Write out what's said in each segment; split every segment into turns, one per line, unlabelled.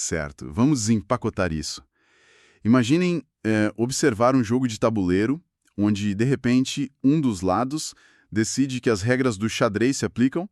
Certo, vamos desempacotar isso. Imaginem observar um jogo de tabuleiro onde, de repente, um dos lados decide que as regras do xadrez se aplicam,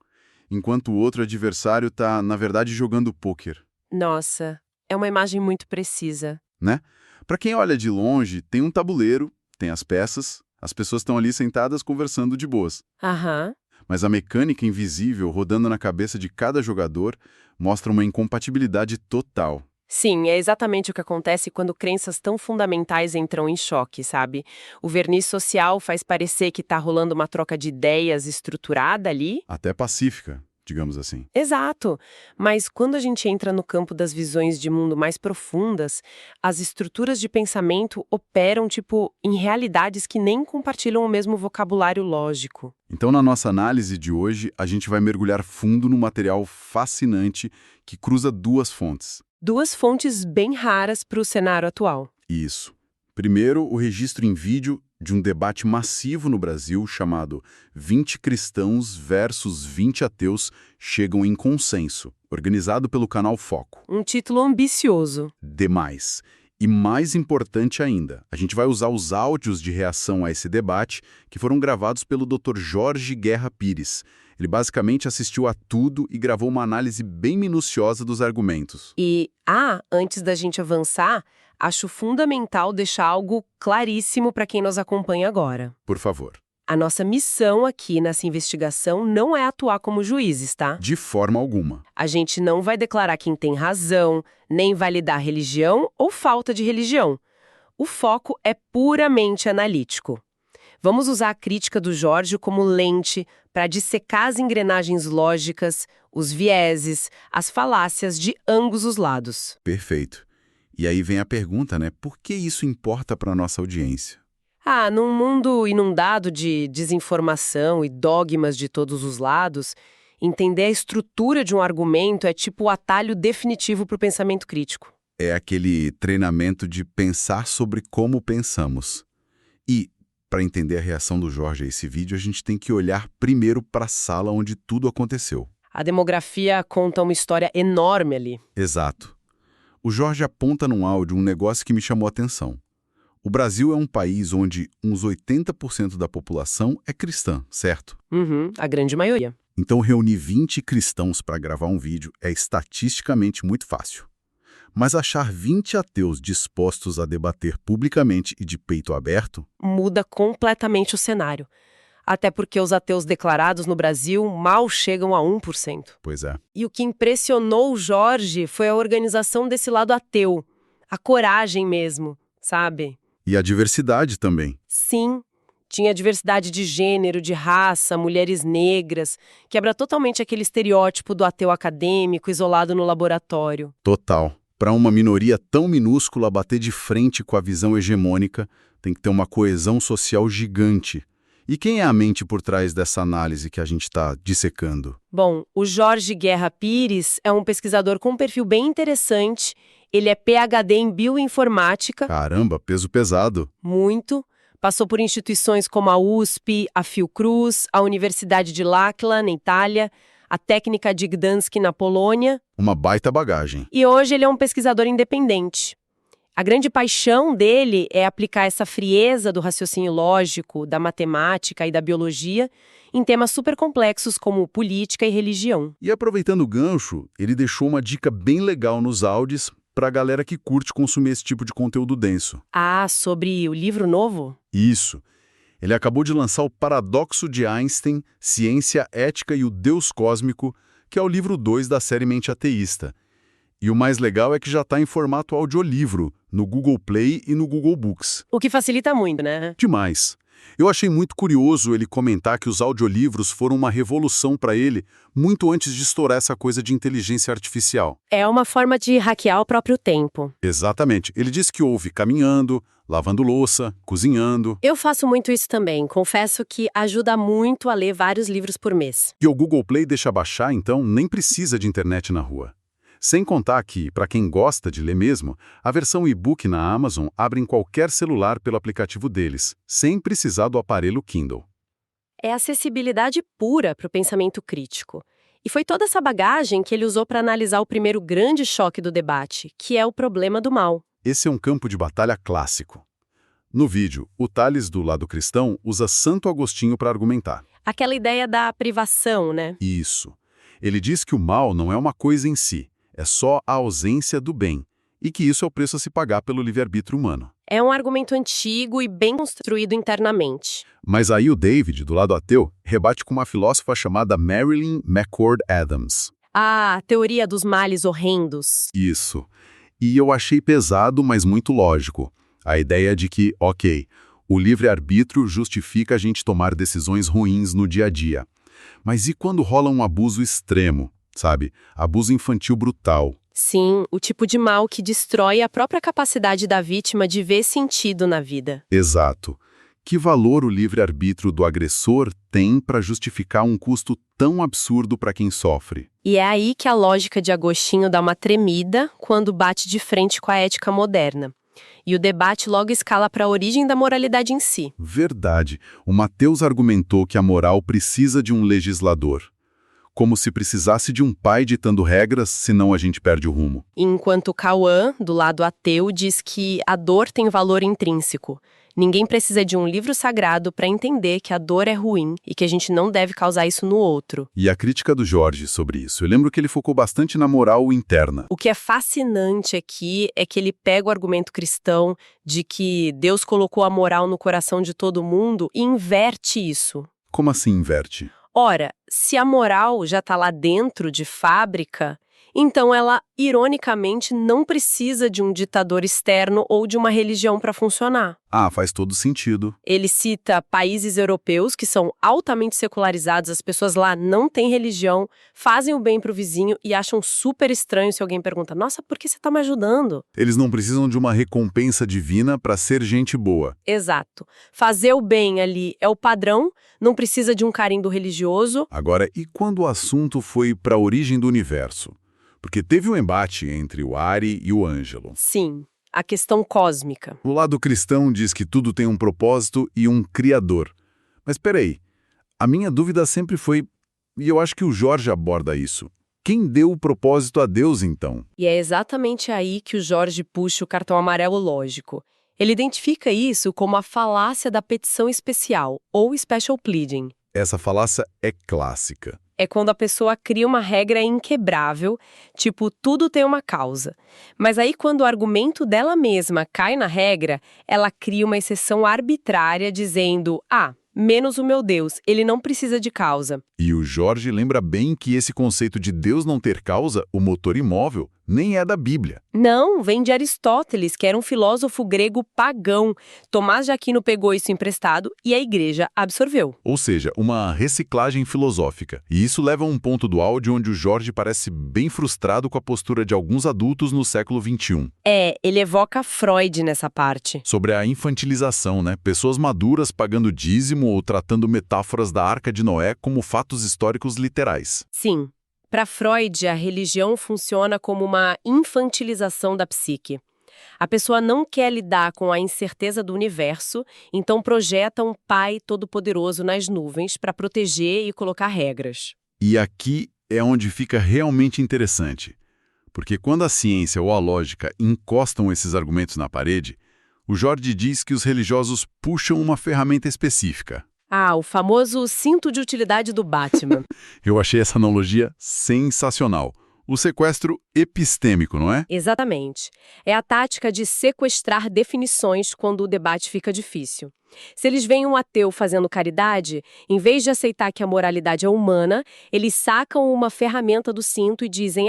enquanto o outro adversário está, na verdade, jogando pôquer,
Nossa, é uma imagem muito precisa.
né? Para quem olha de longe, tem um tabuleiro, tem as peças, as pessoas estão ali sentadas conversando de boas.
Aham.
Mas a mecânica invisível rodando na cabeça de cada jogador mostra uma incompatibilidade total.
Sim, é exatamente o que acontece quando crenças tão fundamentais entram em choque, sabe? O verniz social faz parecer que tá rolando uma troca de ideias estruturada ali.
Até pacífica, digamos assim.
Exato. Mas quando a gente entra no campo das visões de mundo mais profundas, as estruturas de pensamento operam, tipo, em realidades que nem compartilham o mesmo vocabulário lógico.
Então, na nossa análise de hoje, a gente vai mergulhar fundo num material fascinante que cruza duas fontes.
Duas fontes bem raras para o cenário atual.
Isso. Primeiro, o registro em vídeo de um debate massivo no Brasil chamado 20 cristãos versus 20 ateus chegam em consenso, organizado pelo canal Foco.
Um título ambicioso.
Demais. E mais importante ainda, a gente vai usar os áudios de reação a esse debate que foram gravados pelo Dr. Jorge Guerra Pires. Ele basicamente assistiu a tudo e gravou uma análise bem minuciosa dos argumentos.
E, antes da gente avançar, acho fundamental deixar algo claríssimo para quem nos acompanha agora.
Por favor.
A nossa missão aqui nessa investigação não é atuar como juízes, tá?
De forma alguma.
A gente não vai declarar quem tem razão, nem validar religião ou falta de religião. O foco é puramente analítico. Vamos usar a crítica do Jorge como lente para dissecar as engrenagens lógicas, os vieses, as falácias de ambos os lados.
Perfeito. E aí vem a pergunta, né? Por que isso importa para a nossa audiência?
Num mundo inundado de desinformação e dogmas de todos os lados, entender a estrutura de um argumento é tipo o atalho definitivo para o pensamento crítico.
É aquele treinamento de pensar sobre como pensamos. E, para entender a reação do Jorge a esse vídeo, a gente tem que olhar primeiro para a sala onde tudo aconteceu.
A demografia conta uma história enorme ali.
Exato. O Jorge aponta num áudio um negócio que me chamou a atenção. O Brasil é um país onde uns 80% da população é cristã, certo?
A grande maioria.
Então reunir 20 cristãos para gravar um vídeo é estatisticamente muito fácil. Mas achar 20 ateus dispostos a debater publicamente e de peito aberto?
Muda completamente o cenário. Até porque os ateus declarados no Brasil mal chegam a 1%.
Pois é.
E o que impressionou o Jorge foi a organização desse lado ateu. A coragem mesmo, sabe?
E a diversidade também.
Sim, tinha diversidade de gênero, de raça, mulheres negras, quebra totalmente aquele estereótipo do ateu acadêmico isolado no laboratório.
Total. Para uma minoria tão minúscula bater de frente com a visão hegemônica, tem que ter uma coesão social gigante. E quem é a mente por trás dessa análise que a gente está dissecando?
Bom, o Jorge Guerra Pires é um pesquisador com um perfil bem interessante. Ele é PhD em bioinformática.
Caramba, peso pesado.
Muito. Passou por instituições como a USP, a Fiocruz, a Universidade de L'Aquila, na Itália, a Técnica de Gdansk, na Polônia.
Uma baita bagagem.
E hoje ele é um pesquisador independente. A grande paixão dele é aplicar essa frieza do raciocínio lógico, da matemática e da biologia em temas super complexos como política e religião.
E aproveitando o gancho, ele deixou uma dica bem legal nos áudios para a galera que curte consumir esse tipo de conteúdo denso.
Sobre o livro novo?
Isso. Ele acabou de lançar o Paradoxo de Einstein, Ciência, Ética e o Deus Cósmico, que é o livro 2 da série Mente Ateísta. E o mais legal é que já está em formato audiolivro, no Google Play e no Google Books.
O que facilita muito, né?
Demais. Eu achei muito curioso ele comentar que os audiolivros foram uma revolução para ele muito antes de estourar essa coisa de inteligência artificial.
É uma forma de hackear o próprio tempo.
Exatamente. Ele disse que ouve caminhando, lavando louça, cozinhando.
Eu faço muito isso também. Confesso que ajuda muito a ler vários livros por mês.
E o Google Play deixa baixar, então nem precisa de internet na rua. Sem contar que, para quem gosta de ler mesmo, a versão e-book na Amazon abre em qualquer celular pelo aplicativo deles, sem precisar do aparelho Kindle.
É acessibilidade pura para o pensamento crítico. E foi toda essa bagagem que ele usou para analisar o primeiro grande choque do debate, que é o problema do mal.
Esse é um campo de batalha clássico. No vídeo, o Tales, do lado cristão, usa Santo Agostinho para argumentar.
Aquela ideia da privação, né?
Isso. Ele diz que o mal não é uma coisa em si, é só a ausência do bem, e que isso é o preço a se pagar pelo livre-arbítrio humano.
É um argumento antigo e bem construído internamente.
Mas aí o David, do lado ateu, rebate com uma filósofa chamada Marilyn McCord Adams.
A teoria dos males horrendos.
Isso. E eu achei pesado, mas muito lógico. A ideia de que, ok, o livre-arbítrio justifica a gente tomar decisões ruins no dia a dia. Mas e quando rola um abuso extremo, sabe? Abuso infantil brutal.
Sim, o tipo de mal que destrói a própria capacidade da vítima de ver sentido na vida.
Exato. Que valor o livre-arbítrio do agressor tem para justificar um custo tão absurdo para quem sofre?
E é aí que a lógica de Agostinho dá uma tremida quando bate de frente com a ética moderna. E o debate logo escala para a origem da moralidade em si.
Verdade. O Mateus argumentou que a moral precisa de um legislador. Como se precisasse de um pai ditando regras, senão a gente perde o rumo.
Enquanto Cauã, do lado ateu, diz que a dor tem valor intrínseco. Ninguém precisa de um livro sagrado para entender que a dor é ruim e que a gente não deve causar isso no outro.
E a crítica do Jorge sobre isso? Eu lembro que ele focou bastante na moral interna.
O que é fascinante aqui é que ele pega o argumento cristão de que Deus colocou a moral no coração de todo mundo e inverte isso.
Como assim inverte?
Ora, se a moral já está lá dentro de fábrica, então ela, ironicamente, não precisa de um ditador externo ou de uma religião para funcionar.
Ah, faz todo sentido.
Ele cita países europeus que são altamente secularizados, as pessoas lá não têm religião, fazem o bem para o vizinho e acham super estranho se alguém pergunta: nossa, por que você está me ajudando?
Eles não precisam de uma recompensa divina para ser gente boa.
Exato. Fazer o bem ali é o padrão, não precisa de um carimbo religioso.
Agora, e quando o assunto foi para a origem do universo? Porque teve um embate entre o Ari e o Ângelo.
Sim, a questão cósmica.
O lado cristão diz que tudo tem um propósito e um criador. Mas peraí, a minha dúvida sempre foi, e eu acho que o Jorge aborda isso, quem deu o propósito a Deus então?
E é exatamente aí que o Jorge puxa o cartão amarelo lógico. Ele identifica isso como a falácia da petição especial, ou special pleading.
Essa falácia é clássica.
É quando a pessoa cria uma regra inquebrável, tipo, tudo tem uma causa. Mas aí, quando o argumento dela mesma cai na regra, ela cria uma exceção arbitrária dizendo: menos o meu Deus, ele não precisa de causa.
E o Jorge lembra bem que esse conceito de Deus não ter causa, o motor imóvel, nem é da Bíblia.
Não, vem de Aristóteles, que era um filósofo grego pagão. Tomás de Aquino pegou isso emprestado e a igreja absorveu.
Ou seja, uma reciclagem filosófica. E isso leva a um ponto do áudio onde o Jorge parece bem frustrado com a postura de alguns adultos no século XXI.
Ele evoca Freud nessa parte.
Sobre a infantilização, né? Pessoas maduras pagando dízimo ou tratando metáforas da Arca de Noé como fatos históricos literais.
Sim. Para Freud, a religião funciona como uma infantilização da psique. A pessoa não quer lidar com a incerteza do universo, então projeta um pai todo-poderoso nas nuvens para proteger e colocar regras.
E aqui é onde fica realmente interessante. Porque quando a ciência ou a lógica encostam esses argumentos na parede, o Jorge diz que os religiosos puxam uma ferramenta específica.
O famoso cinto de utilidade do Batman.
Eu achei essa analogia sensacional. O sequestro epistêmico, não é?
Exatamente. É a tática de sequestrar definições quando o debate fica difícil. Se eles veem um ateu fazendo caridade, em vez de aceitar que a moralidade é humana, eles sacam uma ferramenta do cinto e dizem: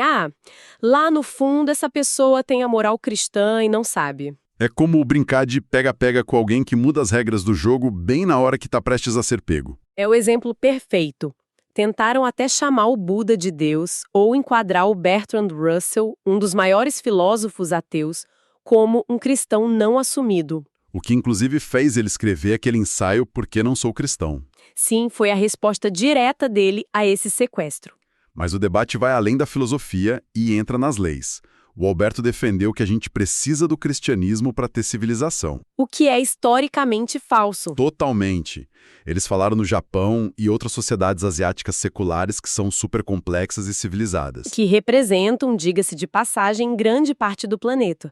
lá no fundo essa pessoa tem a moral cristã e não sabe.
É como brincar de pega-pega com alguém que muda as regras do jogo bem na hora que está prestes a ser pego.
É o exemplo perfeito. Tentaram até chamar o Buda de Deus ou enquadrar o Bertrand Russell, um dos maiores filósofos ateus, como um cristão não assumido.
O que inclusive fez ele escrever aquele ensaio Por que Não Sou Cristão.
Sim, foi a resposta direta dele a esse sequestro.
Mas o debate vai além da filosofia e entra nas leis. o Alberto defendeu que a gente precisa do cristianismo para ter civilização.
O que é historicamente falso.
Totalmente. Eles falaram no Japão e outras sociedades asiáticas seculares que são super complexas e civilizadas.
Que representam, diga-se de passagem, grande parte do planeta.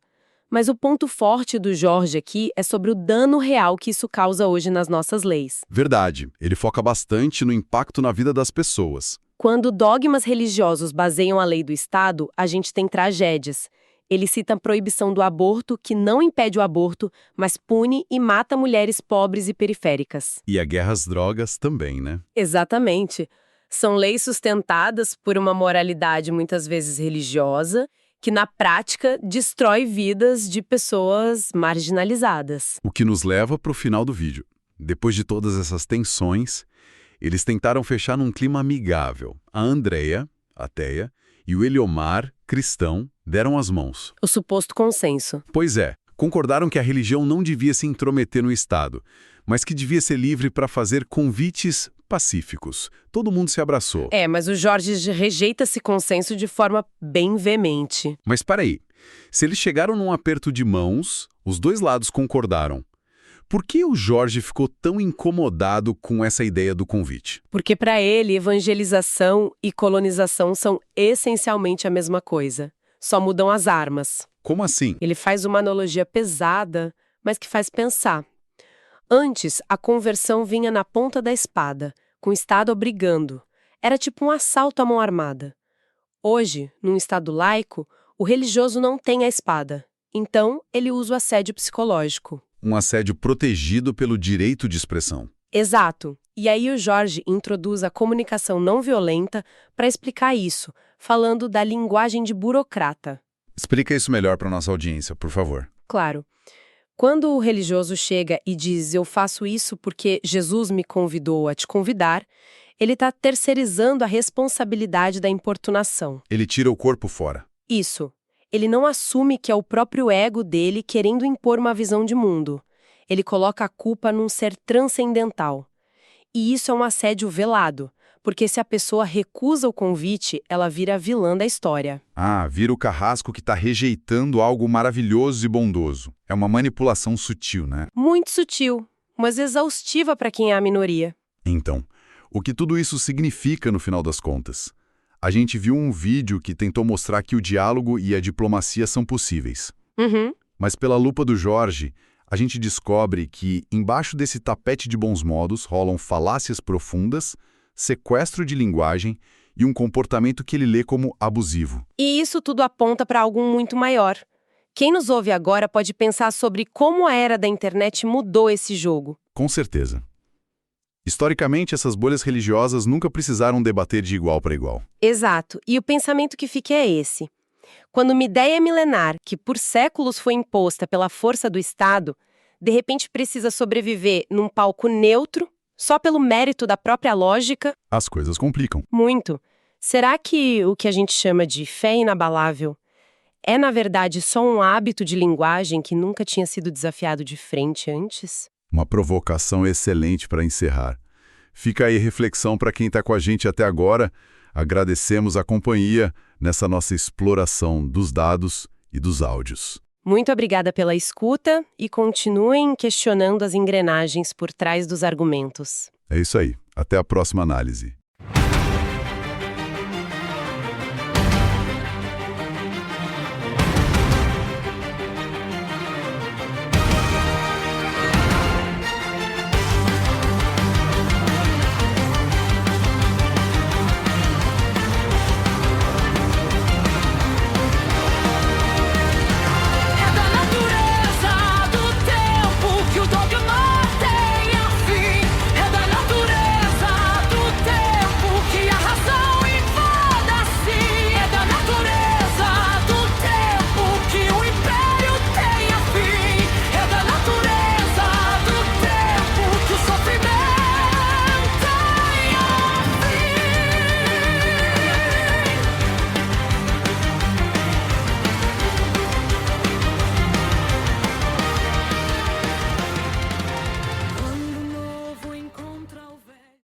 Mas o ponto forte do Jorge aqui é sobre o dano real que isso causa hoje nas nossas leis.
Verdade. Ele foca bastante no impacto na vida das pessoas.
Quando dogmas religiosos baseiam a lei do Estado, a gente tem tragédias. Ele cita a proibição do aborto, que não impede o aborto, mas pune e mata mulheres pobres e periféricas.
E a guerra às drogas também, né?
Exatamente. São leis sustentadas por uma moralidade muitas vezes religiosa, que na prática destrói vidas de pessoas marginalizadas.
O que nos leva para o final do vídeo. Depois de todas essas tensões, eles tentaram fechar num clima amigável. A Andrea, ateia, e o Eliomar, cristão, deram as mãos.
O suposto consenso.
Pois é, concordaram que a religião não devia se intrometer no Estado, mas que devia ser livre para fazer convites pacíficos. Todo mundo se abraçou.
Mas o Jorge rejeita esse consenso de forma bem veemente.
Mas para aí, se eles chegaram num aperto de mãos, os dois lados concordaram. Por que o Jorge ficou tão incomodado com essa ideia do convite?
Porque para ele, evangelização e colonização são essencialmente a mesma coisa. Só mudam as armas.
Como assim?
Ele faz uma analogia pesada, mas que faz pensar. Antes, a conversão vinha na ponta da espada, com o Estado obrigando. Era tipo um assalto à mão armada. Hoje, num Estado laico, o religioso não tem a espada. Então, ele usa o assédio psicológico.
Um assédio protegido pelo direito de expressão.
Exato. E aí o Jorge introduz a comunicação não violenta para explicar isso, falando da linguagem de burocrata.
Explica isso melhor para nossa audiência, por favor.
Claro. Quando o religioso chega e diz eu faço isso porque Jesus me convidou a te convidar, ele está terceirizando a responsabilidade da importunação.
Ele tira o corpo fora.
Isso. Ele não assume que é o próprio ego dele querendo impor uma visão de mundo. Ele coloca a culpa num ser transcendental. E isso é um assédio velado, porque se a pessoa recusa o convite, ela vira a vilã da história.
Ah, vira o carrasco que está rejeitando algo maravilhoso e bondoso. É uma manipulação sutil, né?
Muito sutil, mas exaustiva para quem é a minoria.
Então, o que tudo isso significa no final das contas? A gente viu um vídeo que tentou mostrar que o diálogo e a diplomacia são possíveis. Mas pela lupa do Jorge, a gente descobre que, embaixo desse tapete de bons modos, rolam falácias profundas, sequestro de linguagem e um comportamento que ele lê como abusivo.
E isso tudo aponta para algo muito maior. Quem nos ouve agora pode pensar sobre como a era da internet mudou esse jogo.
Com certeza. Historicamente, essas bolhas religiosas nunca precisaram debater de igual para igual.
Exato. E o pensamento que fica é esse. Quando uma ideia milenar, que por séculos foi imposta pela força do Estado, de repente precisa sobreviver num palco neutro, só pelo mérito da própria lógica...
As coisas complicam.
Muito. Será que o que a gente chama de fé inabalável é, na verdade, só um hábito de linguagem que nunca tinha sido desafiado de frente antes?
Uma provocação excelente para encerrar. Fica aí reflexão para quem está com a gente até agora. Agradecemos a companhia nessa nossa exploração dos dados e dos áudios.
Muito obrigada pela escuta e continuem questionando as engrenagens por trás dos argumentos.
É isso aí. Até a próxima análise.